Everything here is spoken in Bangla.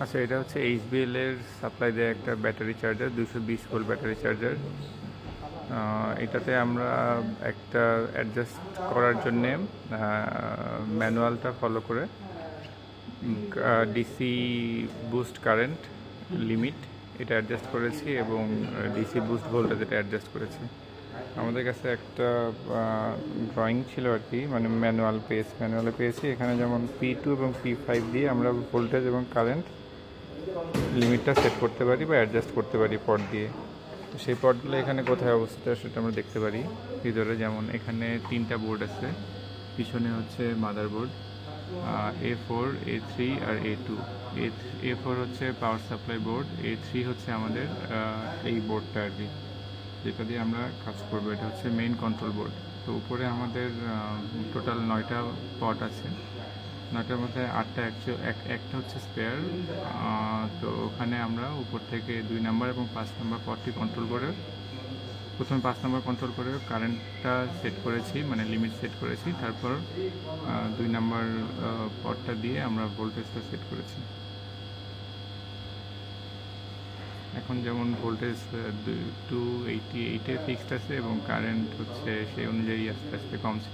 আচ্ছা, এটা হচ্ছে এইচবিএল এর সাপ্লাই দেওয়া একটা battery charger, 220 volt battery charger. এটাতে আমরা একটা অ্যাডজাস্ট করার জন্যে ম্যানুয়ালটা ফলো করে ডিসি বুস্ট কারেন্ট লিমিট এটা অ্যাডজাস্ট করেছি এবং ডিসি বুস্ট ভোল্টেজ এটা অ্যাডজাস্ট করেছি। আমাদের কাছে একটা ড্রয়িং ছিল আর কি, মানে ম্যানুয়ালে পেয়েছি। এখানে যেমন P2 এবং P5 দিয়ে আমরা ভোল্টেজ এবং কারেন্ট লিমিটটা সেট করতে পারি বা অ্যাডজাস্ট করতে পারি পট দিয়ে। তো সেই পটগুলো এখানে কোথায় অবস্থিত সেটা আমরা দেখতে পারি ভিতরে। যেমন এখানে 3টা বোর্ড আছে, পিছনে হচ্ছে মাদারবোর্ড A4, A3 আর A2। A4 হচ্ছে পাওয়ার সাপ্লাই বোর্ড, A3 হচ্ছে আমাদের এই বোর্ডটা আর কি, যেটা দিয়ে আমরা কাজ করবো। এটা হচ্ছে মেইন কন্ট্রোল বোর্ড। তো উপরে আমাদের টোটাল 9টা পট আছে। 9টার মধ্যে 8টা একটা হচ্ছে স্পেয়ার। তো ওখানে আমরা উপর থেকে 2 নাম্বার এবং 5 নাম্বার পটটি কন্ট্রোল করে, প্রথমে 5 নাম্বার কন্ট্রোল করে কারেন্টটা সেট করেছি, মানে লিমিট সেট করেছি। তারপর 2 নাম্বার পটটা দিয়ে আমরা ভোল্টেজটা সেট করেছি। এখন যেমন ভোল্টেজ 288-এ ফিক্সড আছে এবং কারেন্ট হচ্ছে সেই অনুযায়ী আস্তে আস্তে কমছে।